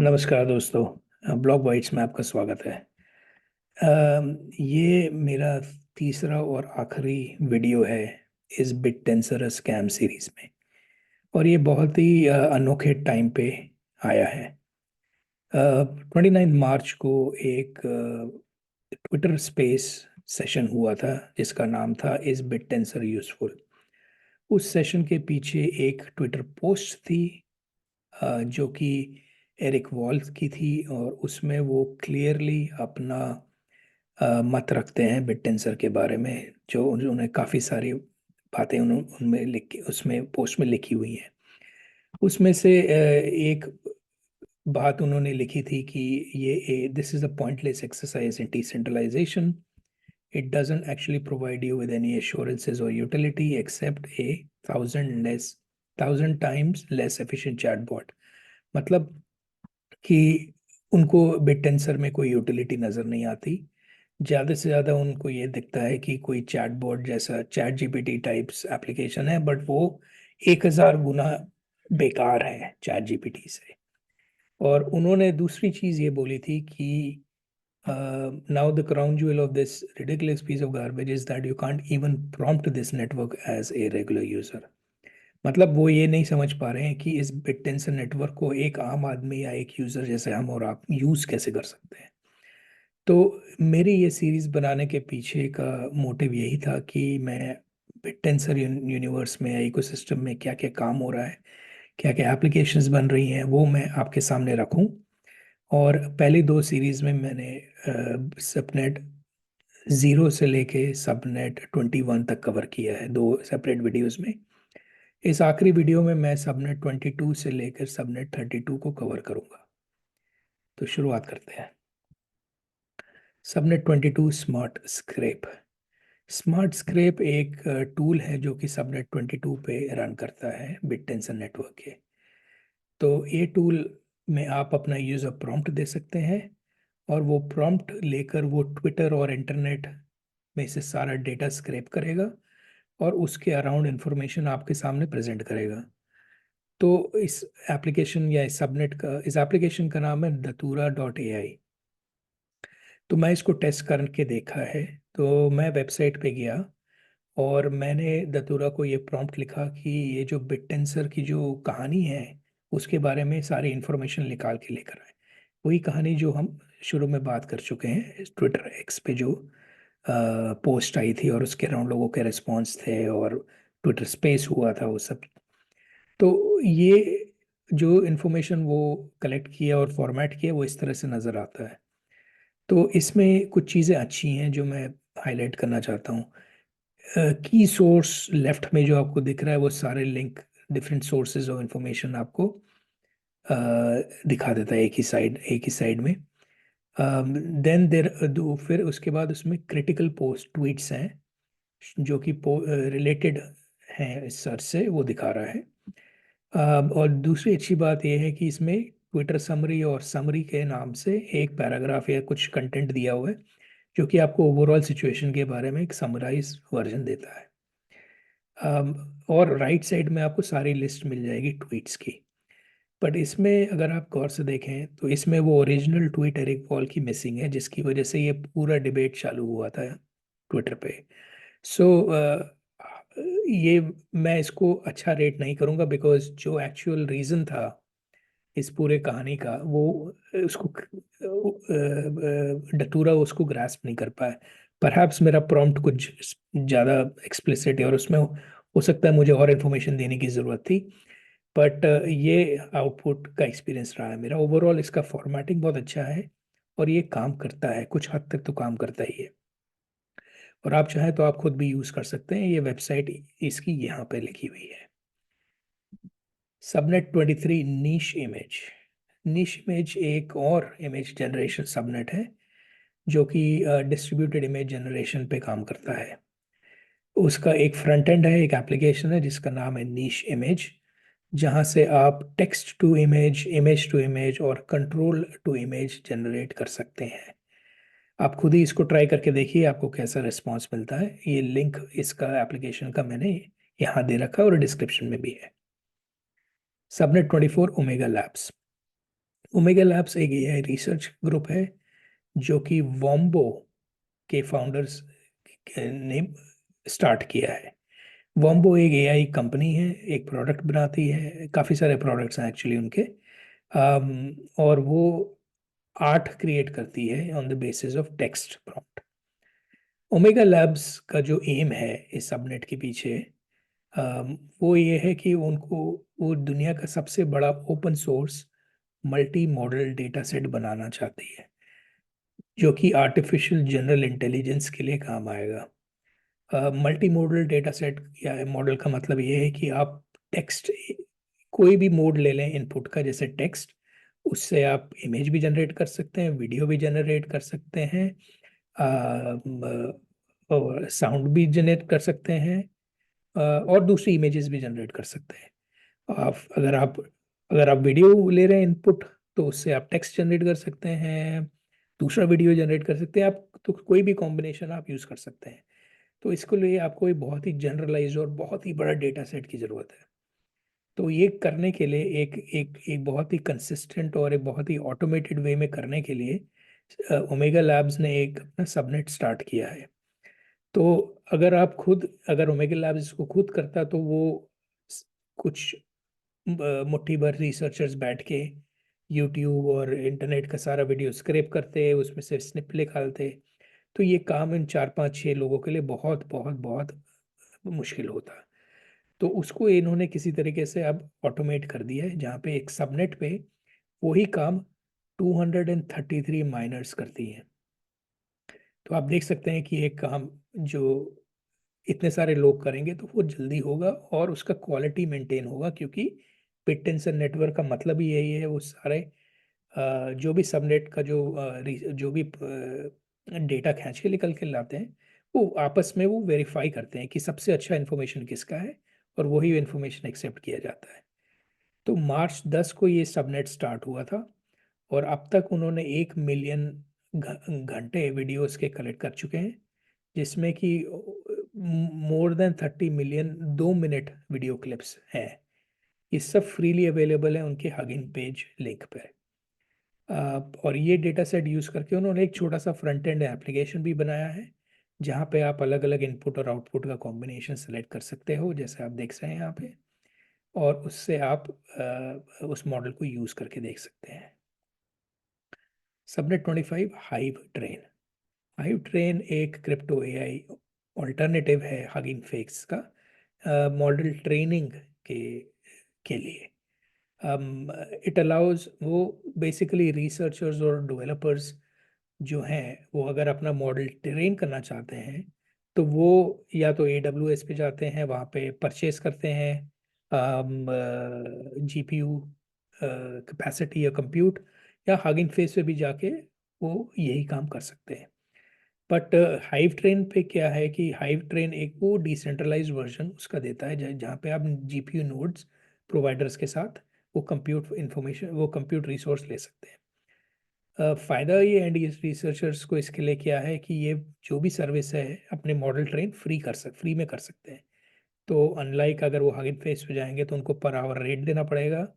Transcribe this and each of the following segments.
नमस्कार दोस्तों, blog bytes में आपका स्वागत है। ये मेरा तीसरा और आखिरी वीडियो है इस बिट टेंसर स्कैम सीरीज में। और ये बहुत ही अनोखे टाइम पे आया है। 29 मार्च को एक ट्विटर स्पेस सेशन हुआ था जिसका नाम था इस बिट टेंसर यूजफुल। उस सेशन के पीछे एक ट्विटर पोस्ट थी जो कि एरिक वॉल्स की थी, और उसमें वो क्लियरली अपना मत रखते हैं बिटटेंसर के बारे में। जो उन्होंने काफ़ी सारी बातें उनमें लिख उसमें पोस्ट में लिखी हुई हैं। उसमें से एक बात उन्होंने लिखी थी कि ये this is a pointless exercise in decentralisation. It doesn't actually provide you with any assurances or utility except a thousand times less efficient chatbot. मतलब कि उनको बिट टेंसर में कोई यूटिलिटी नज़र नहीं आती। ज़्यादा से ज़्यादा उनको ये दिखता है कि कोई चैटबॉट जैसा चैट जीपीटी टाइप्स एप्लीकेशन है, बट वो 1000 गुना बेकार है चैट जीपीटी से। और उन्होंने दूसरी चीज़ ये बोली थी कि now the crown jewel of this ridiculous piece of garbage is that you can't even prompt this network as a regular user. मतलब वो ये नहीं समझ पा रहे हैं कि इस बिटटेंसर नेटवर्क को एक आम आदमी या एक यूजर जैसे हम और आप यूज कैसे कर सकते हैं। तो मेरी ये सीरीज बनाने के पीछे का मोटिव यही था कि मैं बिटटेंसर यूनिवर्स में या इकोसिस्टम में क्या क्या काम हो रहा है, क्या क्या एप्लीकेशंस बन रही हैं, वो मैं आपके सामने रखूं। और पहली दो सीरीज में मैंने सबनेट 0 से लेके सबनेट 21 तक कवर किया है, दो सेपरेट वीडियोस में। इस आखिरी वीडियो में मैं सबनेट 22 से लेकर सबनेट 32 को कवर करूंगा। तो शुरुआत करते हैं। Subnet 22 smart scrap. Smart scrap एक टूल है जो कि सबनेट 22 पे रन करता है बिटटेंसर नेटवर्क के। तो ये टूल में आप अपना यूज़र प्रॉम्प्ट दे सकते हैं, और वो प्रॉम्प्ट लेकर वो ट्विटर और इंटरनेट में से सारा डेटा स्क्रैप करेगा और उसके अराउंड इंफॉर्मेशन आपके सामने प्रेजेंट करेगा। तो इस एप्लीकेशन या इस एप्लीकेशन का नाम है datura.ai। तो मैं इसको टेस्ट करके देखा है। तो मैं वेबसाइट पे गया और मैंने दतुरा को ये प्रॉम्प्ट लिखा कि ये जो बिटटेंसर की जो कहानी है उसके बारे में सारी इन्फॉर्मेशन निकाल के लेकर आए। वही कहानी जो हम शुरू में बात कर चुके हैं, ट्विटर एक्स पे जो पोस्ट आई थी और उसके अराउंड लोगों के रिस्पॉन्स थे और ट्विटर स्पेस हुआ था वो सब। तो ये जो इन्फॉर्मेशन वो कलेक्ट किया और फॉर्मेट किया वो इस तरह से नज़र आता है। तो इसमें कुछ चीज़ें अच्छी हैं जो मैं हाईलाइट करना चाहता हूँ। की सोर्स लेफ्ट में जो आपको दिख रहा है वो सारे link different sources of information आपको अ, दिखा देता है एक ही साइड में। देन देर दो फिर उसके बाद उसमें क्रिटिकल पोस्ट ट्वीट्स हैं जो कि रिलेटेड हैं इस सर्च से, वो दिखा रहा है। और दूसरी अच्छी बात यह है कि इसमें ट्विटर समरी और समरी के नाम से एक पैराग्राफ या कुछ कंटेंट दिया हुआ है जो कि आपको ओवरऑल सिचुएशन के बारे में एक समराइज वर्जन देता है। और राइट साइड में आपको सारी लिस्ट मिल जाएगी ट्वीट्स की। बट इसमें अगर आप गौर से देखें तो इसमें वो ओरिजिनल ट्वीट एरिक पॉल की मिसिंग है, जिसकी वजह से ये पूरा डिबेट चालू हुआ था ट्विटर पे। सो ये मैं इसको अच्छा रेट नहीं करूंगा बिकॉज जो एक्चुअल रीज़न था इस पूरे कहानी का वो उसको डटूरा उसको ग्रास्प नहीं कर पाया। परहैप्स मेरा प्रॉम्प्ट कुछ ज़्यादा एक्सप्लिसिट है और उसमें हो सकता है मुझे और इन्फॉर्मेशन देने की ज़रूरत थी। बट ये आउटपुट का एक्सपीरियंस रहा है मेरा। ओवरऑल इसका फॉर्मेटिंग बहुत अच्छा है और ये काम करता है, कुछ हद तक तो काम करता ही है। और आप चाहें तो आप खुद भी यूज़ कर सकते हैं। ये वेबसाइट इसकी यहाँ पे लिखी हुई है। सबनेट 23 नीश इमेज एक और इमेज जनरेशन सबनेट है जो कि डिस्ट्रीब्यूटेड इमेज जनरेशन पे काम करता है। उसका एक फ्रंट एंड है, एक एप्लीकेशन है जिसका नाम है नीश इमेज, जहाँ से आप text to image, image to image और कंट्रोल टू इमेज जनरेट कर सकते हैं। आप खुद ही इसको ट्राई करके देखिए आपको कैसा रिस्पॉन्स मिलता है। ये लिंक इसका एप्लीकेशन का मैंने यहाँ दे रखा है और डिस्क्रिप्शन में भी है। Subnet 24 omega labs. Omega labs एक एआई रिसर्च ग्रुप है जो कि वॉम्बो के फाउंडर्स ने स्टार्ट किया है। वॉम्बो एक एआई कंपनी है, एक प्रोडक्ट बनाती है, काफ़ी सारे प्रोडक्ट्स हैं एक्चुअली उनके। और वो आर्ट क्रिएट करती है on the basis of text prompt. Omega labs का जो एम है इस सबनेट के पीछे, वो ये है कि उनको वो दुनिया का सबसे बड़ा open source multi modal data set बनाना चाहती है, जो कि आर्टिफिशियल जनरल इंटेलिजेंस के लिए काम आएगा। मल्टी मॉडल डेटा सेट या मॉडल का मतलब ये है कि आप टेक्स्ट, कोई भी मोड ले लें इनपुट का, जैसे टेक्स्ट, उससे आप इमेज भी जनरेट कर सकते हैं, वीडियो भी जनरेट कर सकते हैं, और साउंड भी जनरेट कर सकते हैं, और दूसरी इमेजेस भी जनरेट कर सकते हैं। आप अगर आप वीडियो ले रहे हैं इनपुट, तो उससे आप टेक्स्ट जनरेट कर सकते हैं, दूसरा वीडियो जनरेट कर सकते हैं आप, तो कोई भी कॉम्बिनेशन आप यूज़ कर सकते हैं। तो इसके लिए आपको एक बहुत ही जनरलाइज और बहुत ही बड़ा डेटा सेट की ज़रूरत है। तो ये करने के लिए एक एक एक बहुत ही कंसिस्टेंट और एक बहुत ही ऑटोमेटेड वे में करने के लिए ओमेगा लैब्स ने एक अपना सबनेट स्टार्ट किया है। तो अगर ओमेगा लैब्स इसको खुद करता, तो वो कुछ मुट्ठी भर रिसर्चर्स बैठ के यूट्यूब और इंटरनेट का सारा वीडियो स्क्रैप करते, उसमें से स्निप निकालते। तो ये काम इन 4 5 6 लोगों के लिए बहुत बहुत बहुत मुश्किल होता। तो उसको इन्होंने किसी तरीके से अब ऑटोमेट कर दिया है, जहाँ पे एक सबनेट पे वही काम 233 माइनर्स करती हैं। तो आप देख सकते हैं कि एक काम जो इतने सारे लोग करेंगे तो वो जल्दी होगा और उसका क्वालिटी मेंटेन होगा, क्योंकि पिटटेंशन नेटवर्क का मतलब ही यही है। वो सारे जो भी सबनेट का जो भी डेटा खींच के निकल के लाते हैं, वो आपस में वो वेरीफाई करते हैं कि सबसे अच्छा इन्फॉर्मेशन किसका है, और वही इन्फॉर्मेशन एक्सेप्ट किया जाता है। तो मार्च 10 को ये सबनेट स्टार्ट हुआ था, और अब तक उन्होंने 1 मिलियन घंटे वीडियोस के कलेक्ट कर चुके हैं, जिसमें कि more than 30 million 2 minute video clips हैं। ये सब फ्रीली अवेलेबल है उनके हगिंग पेज लिंक पे। और ये डेटा सेट यूज़ करके उन्होंने एक छोटा सा फ्रंट एंड एप्लीकेशन भी बनाया है, जहाँ पे आप अलग अलग इनपुट और आउटपुट का कॉम्बिनेशन सेलेक्ट कर सकते हो, जैसे आप देख रहे हैं यहाँ पे। और उससे आप उस मॉडल को यूज़ करके देख सकते हैं। Subnet 25 hive train. Hive train एक क्रिप्टो एआई ऑल्टरनेटिव है हगिंग फेस का मॉडल ट्रेनिंग के के लिए। इट अलाउज वो बेसिकली रिसर्चर्स और डेवलपर्स जो हैं, वो अगर अपना मॉडल ट्रेन करना चाहते हैं, तो वो या तो AWS पे जाते हैं, वहाँ पे परचेस करते हैं GPU कैपेसिटी या कंप्यूट, या हगिंग फेस पे भी जाके वो यही काम कर सकते हैं। बट हाइव ट्रेन पे क्या है कि हाइव ट्रेन एक वो डिसेंट्रलाइज वर्जन उसका देता है, जहाँ पे आप GPU नोड्स प्रोवाइडर्स के साथ वो कंप्यूट रिसोर्स ले सकते हैं। फ़ायदा ये एंड रिसर्चर्स को इसके लिए क्या है कि ये जो भी सर्विस है अपने मॉडल ट्रेन फ्री में कर सकते हैं। तो अनलाइक अगर वो हगिंग फेस पे जाएंगे तो उनको पर आवर रेट देना पड़ेगा।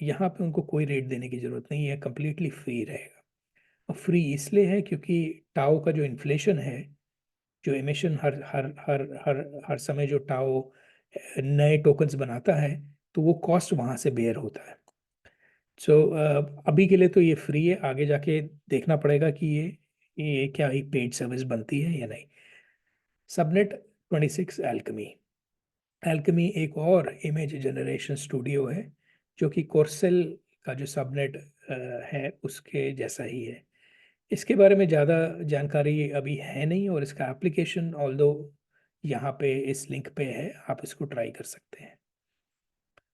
यहाँ पे उनको कोई रेट देने की ज़रूरत नहीं है, कम्प्लीटली फ्री रहेगा। और फ्री इसलिए है क्योंकि टाओ का जो इन्फ्लेशन है, जो एमिशन हर हर हर हर हर समय जो टाओ नए टोकन्स बनाता है, तो वो कॉस्ट वहाँ से बेयर होता है। सो अभी के लिए तो ये फ्री है, आगे जाके देखना पड़ेगा कि ये क्या एक पेड सर्विस बनती है या नहीं। Subnet 26 alchemy. एल्कमी एक और इमेज जनरेशन स्टूडियो है, जो कि कोर्सेल का जो सबनेट है उसके जैसा ही है। इसके बारे में ज़्यादा जानकारी अभी है नहीं, और इसका एप्लीकेशन ऑल्दो यहाँ पे इस लिंक पे है, आप इसको ट्राई कर सकते हैं।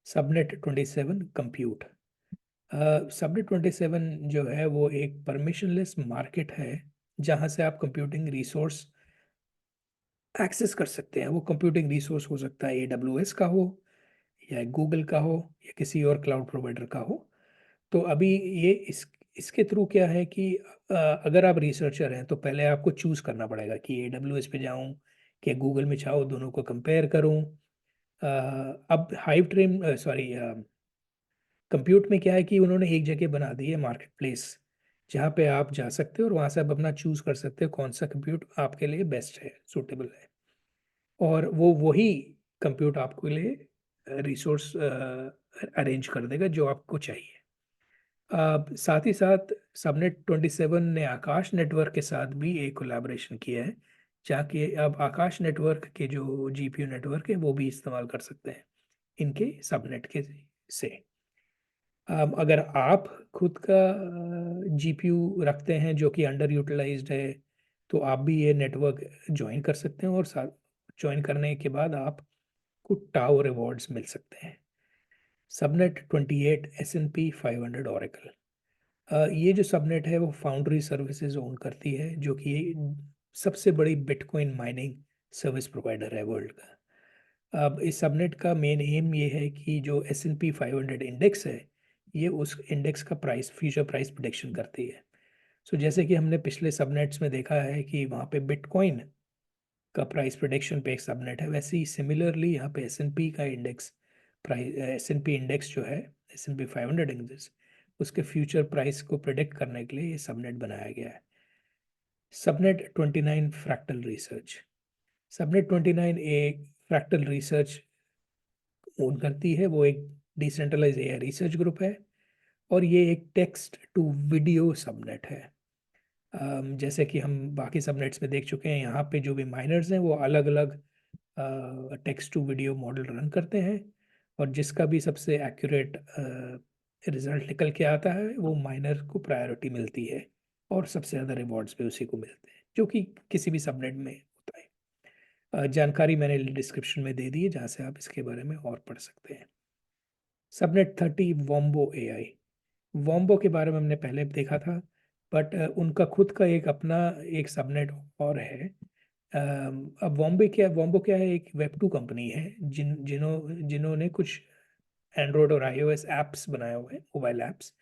Subnet 27 compute. सबनेट 27 जो है वो एक परमिशनलेस मार्केट है, जहाँ से आप कंप्यूटिंग रिसोर्स एक्सेस कर सकते हैं। वो कंप्यूटिंग रिसोर्स हो सकता है AWS का हो, या गूगल का हो, या किसी और क्लाउड प्रोवाइडर का हो। तो अभी ये इसके थ्रू क्या है कि अगर आप रिसर्चर हैं तो पहले आपको चूज करना पड़ेगा कि AWS पे जाऊं कि गूगल में चाहो, दोनों को कंपेयर करूं। अब हाइव ट्रेन, सॉरी, कंप्यूट में क्या है कि उन्होंने एक जगह बना दी है मार्केट प्लेस, जहाँ पे आप जा सकते हो और वहाँ से आप अपना चूज कर सकते हो कौन सा कंप्यूट आपके लिए बेस्ट है, सूटेबल है, और वो वही कंप्यूट आपके लिए रिसोर्स अरेंज कर देगा जो आपको चाहिए। साथ ही साथ सबनेट 27 ने आकाश नेटवर्क के साथ भी एक कोलैबोरेशन किया है, जहाँ कि अब आकाश नेटवर्क के जो जीपीयू नेटवर्क है वो भी इस्तेमाल कर सकते हैं इनके सबनेट के से। अगर आप खुद का जीपीयू रखते हैं जो कि अंडर यूटिलाइज्ड है, तो आप भी ये नेटवर्क ज्वाइन कर सकते हैं, और साथ ज्वाइन करने के बाद आपको टाउ रिवॉर्ड्स मिल सकते हैं। सबनेट 28 S&P 500 ओरेकल, ये जो सबनेट है वो फाउंड्री सर्विसेज ओन करती है, जो कि सबसे बड़ी बिटकॉइन माइनिंग सर्विस प्रोवाइडर है वर्ल्ड का। अब इस सबनेट का मेन एम ये है कि जो S&P 500 इंडेक्स है, ये उस इंडेक्स का प्राइस, फ्यूचर प्राइस प्रिडिक्शन करती है। सो जैसे कि हमने पिछले सबनेट्स में देखा है कि वहाँ पे बिटकॉइन का प्राइस प्रिडिक्शन पे एक सबनेट है, वैसे ही सिमिलरली यहाँ पे S&P का इंडेक्स प्राइस, S&P इंडेक्स जो है, S&P 500 इंडेक्स, उसके फ्यूचर प्राइस को प्रिडिक्ट करने के लिए ये सबनेट बनाया गया है। सबनेट 29 फ्रैक्टल रिसर्च, सबनेट 29 एक फ्रैक्टल रिसर्च ओन करती है, वो एक डिसेंट्रलाइज एआई रिसर्च ग्रुप है, और ये एक टेक्स्ट टू वीडियो सबनेट है। जैसे कि हम बाकी सबनेट्स में देख चुके हैं, यहाँ पे जो भी माइनर्स हैं वो अलग अलग text to video model run करते हैं, और जिसका भी सबसे एक्यूरेट रिजल्ट निकल के आता है वो माइनर को प्रायोरिटी मिलती है, और सबसे ज़्यादा रिवॉर्ड्स भी उसी को मिलते हैं, जो कि किसी भी सबनेट में होता है। जानकारी मैंने डिस्क्रिप्शन में दे दी है, जहाँ से आप इसके बारे में और पढ़ सकते हैं। सबनेट 30 वॉम्बो एआई, वॉम्बो के बारे में हमने पहले भी देखा था, बट उनका खुद का एक अपना एक सबनेट और है। अब वॉम्बो क्या है, एक वेब2 कंपनी है जिन्होंने कुछ एंड्रॉयड और iOS एप्स बनाए हुए हैं, मोबाइल एप्स,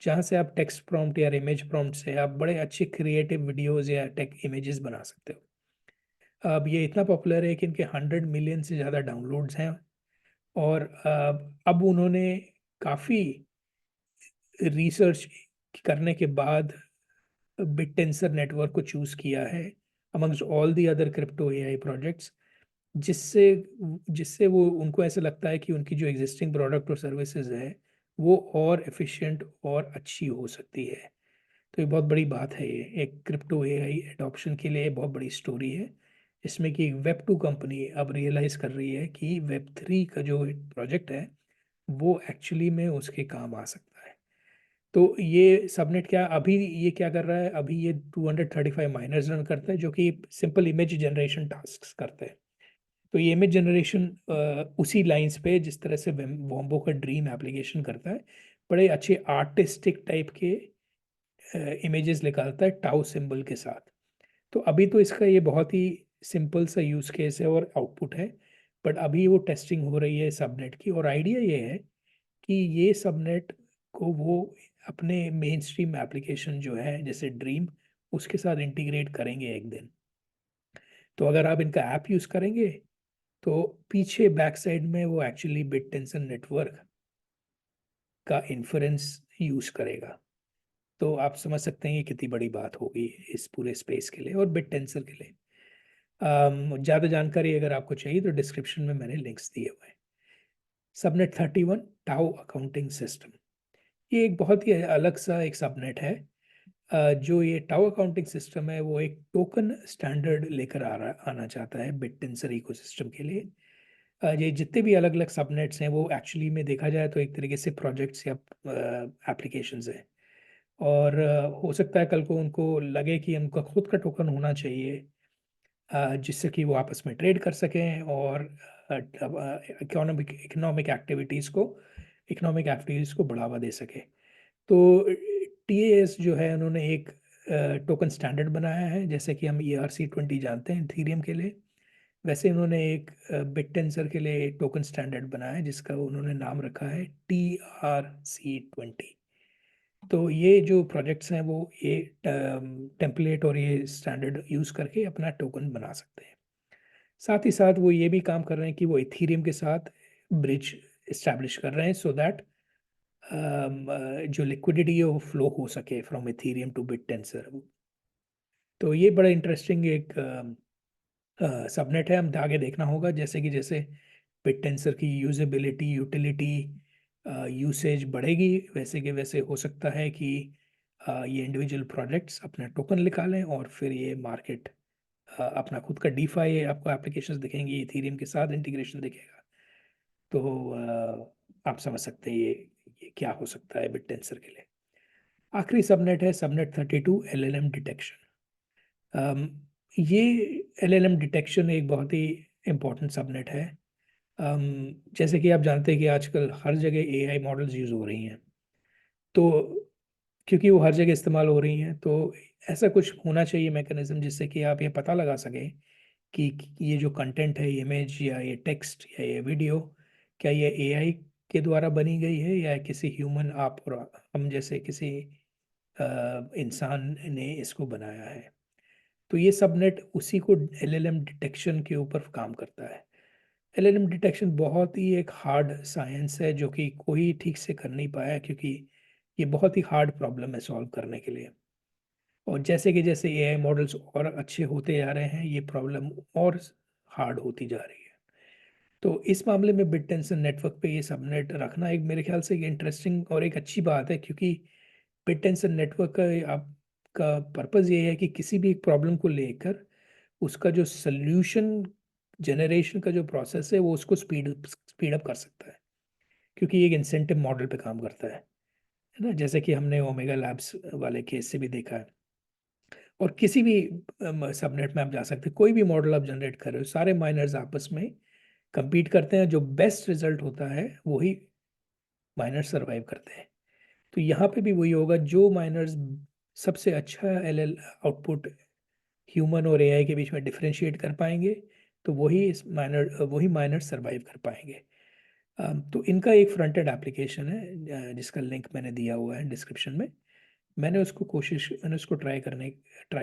जहाँ से आप टेक्स्ट प्रॉम्प्ट या इमेज प्रॉम्प्ट से आप बड़े अच्छे क्रिएटिव वीडियोस या टेक इमेजेस बना सकते हो। अब ये इतना पॉपुलर है कि इनके 100 मिलियन से ज़्यादा डाउनलोड्स हैं, और अब उन्होंने काफ़ी रिसर्च करने के बाद बिटटेंसर नेटवर्क को चूज किया है amongst all the other crypto AI projects, जिससे जिससे वो उनको ऐसा लगता है कि उनकी जो एग्जिस्टिंग प्रोडक्ट और सर्विसेज है वो और एफिशिएंट और अच्छी हो सकती है। तो ये बहुत बड़ी बात है, ये एक क्रिप्टो एआई एडॉप्शन के लिए बहुत बड़ी स्टोरी है, इसमें कि वेब2 कंपनी अब रियलाइज कर रही है कि वेब3 का जो प्रोजेक्ट है वो एक्चुअली में उसके काम आ सकता है। तो ये सबनेट क्या अभी ये क्या कर रहा है, अभी ये 235 माइनर्स रन करता है, जो कि सिंपल इमेज जनरेशन टास्क करते हैं। तो ये इमेज जनरेशन उसी लाइंस पे जिस तरह से वॉम्बो का ड्रीम एप्लीकेशन करता है, बड़े अच्छे आर्टिस्टिक टाइप के इमेजेस निकालता है टाउ सिंबल के साथ। तो अभी तो इसका ये बहुत ही सिंपल सा यूज केस है और आउटपुट है, बट अभी वो टेस्टिंग हो रही है सबनेट की, और आइडिया ये है कि ये सबनेट को वो अपने मेन स्ट्रीम एप्लीकेशन जो है जैसे ड्रीम, उसके साथ इंटीग्रेट करेंगे एक दिन। तो अगर आप इनका ऐप यूज़ करेंगे तो पीछे बैक साइड में वो एक्चुअली बिट टेंशन नेटवर्क का इन्फ्रेंस यूज़ करेगा। तो आप समझ सकते हैं ये कितनी बड़ी बात होगी इस पूरे स्पेस के लिए और बिट टेंसर के लिए। ज़्यादा जानकारी अगर आपको चाहिए तो डिस्क्रिप्शन में मैंने लिंक्स दिए हुए हैं। सबनेट 31 टाउ अकाउंटिंग सिस्टम, ये एक बहुत ही अलग सा एक सबनेट है। जो ये टाउ अकाउंटिंग सिस्टम है वो एक टोकन स्टैंडर्ड लेकर आना चाहता है बिटटेंसर इकोसिस्टम के लिए। ये जितने भी अलग अलग सबनेट्स हैं वो एक्चुअली में देखा जाए तो एक तरीके से प्रोजेक्ट्स या एप्लीकेशंस हैं, और हो सकता है कल को उनको लगे कि उनका खुद का टोकन होना चाहिए, जिससे कि वो आपस में ट्रेड कर सकें और इकोनॉमिक एक्टिविटीज़ को बढ़ावा दे सके। तो टीएएस जो है उन्होंने एक टोकन स्टैंडर्ड बनाया है, जैसे कि हम ERC20 जानते हैं इथीरियम के लिए, वैसे उन्होंने एक बिटटेंसर के लिए टोकन स्टैंडर्ड बनाया है जिसका उन्होंने नाम रखा है TRC20। तो ये जो प्रोजेक्ट्स हैं वो ये टेम्पलेट और ये स्टैंडर्ड यूज़ करके अपना टोकन बना सकते हैं। साथ ही साथ वो ये भी काम कर रहे हैं कि वो इथीरियम के साथ ब्रिज इस्टेब्लिश कर रहे हैं, सो दैट जो लिक्विडिटी वो फ्लो हो सके फ्रॉम इथेरियम टू बिटटेंसर। तो ये बड़ा इंटरेस्टिंग एक सबनेट है। हम आगे देखना होगा जैसे कि जैसे बिटटेंसर की यूजेबिलिटी, यूटिलिटी, यूसेज बढ़ेगी, वैसे के वैसे हो सकता है कि ये इंडिविजुअल प्रोजेक्ट्स अपना टोकन निकालें और फिर ये मार्केट अपना खुद का डीफाई आपको एप्लीकेशंस दिखेंगी, इथेरियम के साथ इंटीग्रेशन दिखेगा। तो आप समझ सकते हैं ये क्या हो सकता है बिटटेंसर के लिए। आखिरी सबनेट है सबनेट 32, एलएलएम डिटेक्शन। ये एलएलएम डिटेक्शन एक बहुत ही इम्पोर्टेंट सबनेट है। जैसे कि आप जानते हैं कि आजकल हर जगह एआई मॉडल्स यूज़ हो रही हैं, तो क्योंकि वो हर जगह इस्तेमाल हो रही हैं, तो ऐसा कुछ होना चाहिए मैकेनिज्म जिससे कि आप ये पता लगा सकें कि ये जो कंटेंट है, इमेज या ये टेक्स्ट या ये वीडियो, क्या ये एआई के द्वारा बनी गई है या किसी ह्यूमन, आप और हम जैसे किसी इंसान ने इसको बनाया है। तो ये सबनेट उसी को एलएलएम डिटेक्शन के ऊपर काम करता है। एलएलएम डिटेक्शन बहुत ही एक हार्ड साइंस है जो कि कोई ठीक से कर नहीं पाया, क्योंकि ये बहुत ही हार्ड प्रॉब्लम है सॉल्व करने के लिए। और जैसे कि जैसे एआई मॉडल्स और अच्छे होते जा रहे हैं, ये प्रॉब्लम और हार्ड होती जा रही है। तो इस मामले में बिट टेंशन नेटवर्क पे ये सबनेट रखना एक मेरे ख्याल से एक इंटरेस्टिंग और एक अच्छी बात है, क्योंकि बिट टेंशन नेटवर्क का आपका पर्पज़ ये है कि किसी भी एक प्रॉब्लम को लेकर उसका जो सल्यूशन जनरेशन का जो प्रोसेस है वो उसको स्पीड अप कर सकता है, क्योंकि ये एक इंसेंटिव मॉडल पे काम करता है ना, जैसे कि हमने ओमेगा लैब्स वाले केस से भी देखा है। और किसी भी सबनेट में आप जा सकते हैं, कोई भी मॉडल आप जनरेट कर रहे हो, सारे माइनर्स आपस में compete करते हैं, जो बेस्ट रिजल्ट होता है वही माइनर सर्वाइव करते हैं। तो यहाँ पे भी वही होगा, जो माइनर्स सबसे अच्छा एलएल आउटपुट ह्यूमन और एआई के बीच में डिफरेंशिएट कर पाएंगे, तो वही माइनर सर्वाइव कर पाएंगे। तो इनका एक फ्रंट एंड एप्लीकेशन है जिसका लिंक मैंने दिया हुआ है डिस्क्रिप्शन में। मैंने उसको ट्राई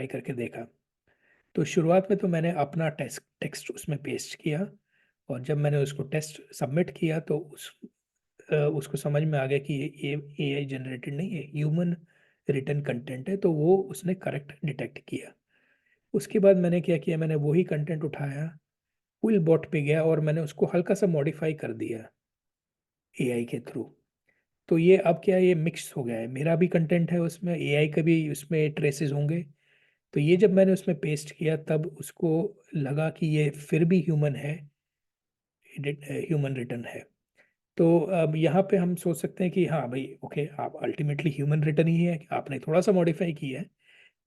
करके देखा। तो शुरुआत में तो मैंने अपना टेक्स्ट उसमें पेस्ट किया, और जब मैंने उसको टेस्ट सबमिट किया तो उसको समझ में आ गया कि ये एआई जनरेटेड नहीं है, ह्यूमन रिटन कंटेंट है, तो वो उसने करेक्ट डिटेक्ट किया। उसके बाद मैंने क्या किया, मैंने वही कंटेंट उठाया, क्विल बॉट पे गया और मैंने उसको हल्का सा मॉडिफाई कर दिया एआई के थ्रू। तो ये अब क्या है, ये मिक्स हो गया है, मेरा भी कंटेंट है उसमें, एआई का भी उसमें ट्रेसेस होंगे। तो ये जब मैंने उसमें पेस्ट किया तब उसको लगा कि ये फिर भी ह्यूमन है, ह्यूमन रिटर्न है। तो अब यहाँ पे हम सोच सकते हैं कि हाँ भाई ओके, आप अल्टीमेटली ह्यूमन रिटर्न ही है, आपने थोड़ा सा मॉडिफाई किया है,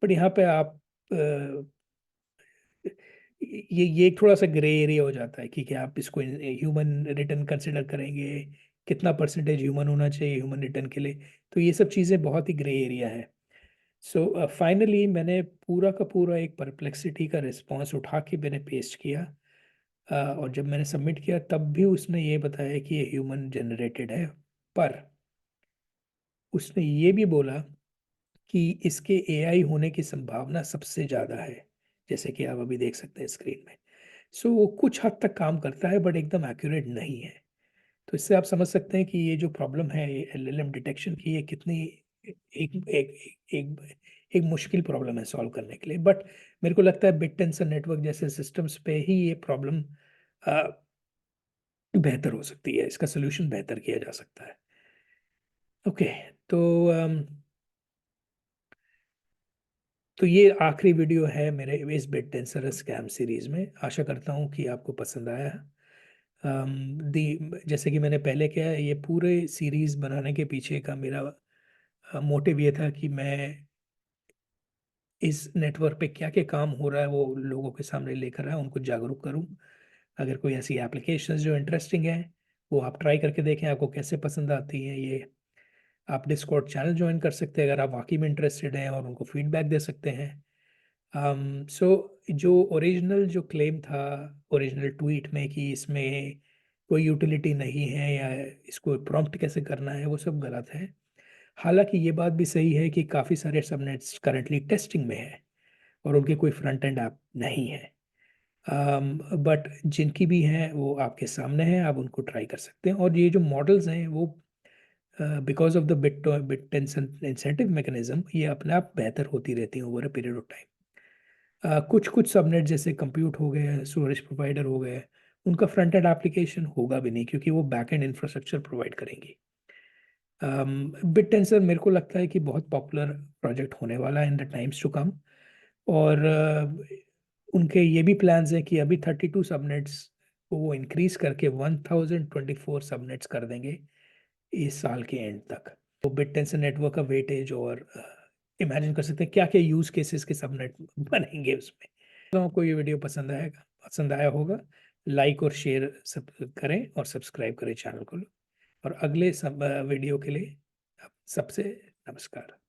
बट यहाँ पे आप ये एक थोड़ा सा ग्रे एरिया हो जाता है कि क्या आप इसको ह्यूमन रिटर्न कंसिडर करेंगे, कितना परसेंटेज ह्यूमन होना चाहिए ह्यूमन रिटर्न के लिए। तो ये सब चीज़ें बहुत ही ग्रे एरिया है। सो फाइनली मैंने पूरा का पूरा एक परप्लेक्सिटी का रिस्पॉन्स उठा के मैंने पेस्ट किया, और जब मैंने सबमिट किया तब भी उसने ये बताया कि ये ह्यूमन जनरेटेड है, पर उसने ये भी बोला कि इसके एआई होने की संभावना सबसे ज़्यादा है, जैसे कि आप अभी देख सकते हैं स्क्रीन में। सो वो कुछ हद तक काम करता है बट एकदम एक्यूरेट नहीं है। तो इससे आप समझ सकते हैं कि ये जो प्रॉब्लम है एलएलएम डिटेक्शन की, ये कितनी एक एक एक एक मुश्किल प्रॉब्लम है सॉल्व करने के लिए। बट मेरे को लगता है बिट टेंसर नेटवर्क जैसे सिस्टम्स पे ही ये प्रॉब्लम बेहतर हो सकती है, इसका सोल्यूशन बेहतर किया जा सकता है। ओके, तो तो ये आखिरी वीडियो है मेरे इस बिट टेंसर स्कैम सीरीज में। आशा करता हूँ कि आपको पसंद आया है। दी जैसे कि मैंने पहले किया है, ये पूरे सीरीज बनाने के पीछे का मेरा मोटिव ये था कि मैं इस नेटवर्क पे क्या क्या काम हो रहा है वो लोगों के सामने लेकर आया, उनको जागरूक करूं। अगर कोई ऐसी एप्लीकेशंस जो इंटरेस्टिंग है वो आप ट्राई करके देखें, आपको कैसे पसंद आती हैं ये। आप डिस्कॉर्ड चैनल ज्वाइन कर सकते हैं अगर आप वाकई में इंटरेस्टेड हैं, और उनको फीडबैक दे सकते हैं। सो जो ओरिजिनल जो क्लेम था ओरिजिनल ट्वीट में कि इसमें कोई यूटिलिटी नहीं है या इसको प्रॉम्प्ट कैसे करना है, वो सब गलत है। हालांकि ये बात भी सही है कि काफ़ी सारे सबनेट्स करंटली टेस्टिंग में है और उनके कोई फ्रंट एंड ऐप नहीं है। बट जिनकी भी हैं वो आपके सामने हैं, आप उनको ट्राई कर सकते हैं। और ये जो मॉडल्स हैं वो because of the bit tension incentive mechanism ये अपने आप बेहतर होती रहती है over a period of time. कुछ कुछ सबनेट जैसे कंप्यूट हो गए, स्टोरेज प्रोवाइडर हो गए, उनका फ्रंट एंड एप्लीकेशन होगा भी नहीं क्योंकि वो बैक एंड इंफ्रास्ट्रक्चर प्रोवाइड करेंगी। बिट टेंसर मेरे को लगता है कि बहुत पॉपुलर प्रोजेक्ट होने वाला है in the times to come. और उनके ये भी प्लान्स हैं कि अभी 32 सबनेट्स को वो इंक्रीज करके 1024 सबनेट्स कर देंगे इस साल के एंड तक। तो बिट टेंसर नेटवर्क का वेटेज और इमेजिन कर सकते हैं क्या क्या यूज केसेस के सबनेट बनेंगे उसमें। तो आपको ये वीडियो पसंद आया होगा, लाइक और शेयर सब करें और सब्सक्राइब करें चैनल को। और अगले सब वीडियो के लिए आप सबसे नमस्कार।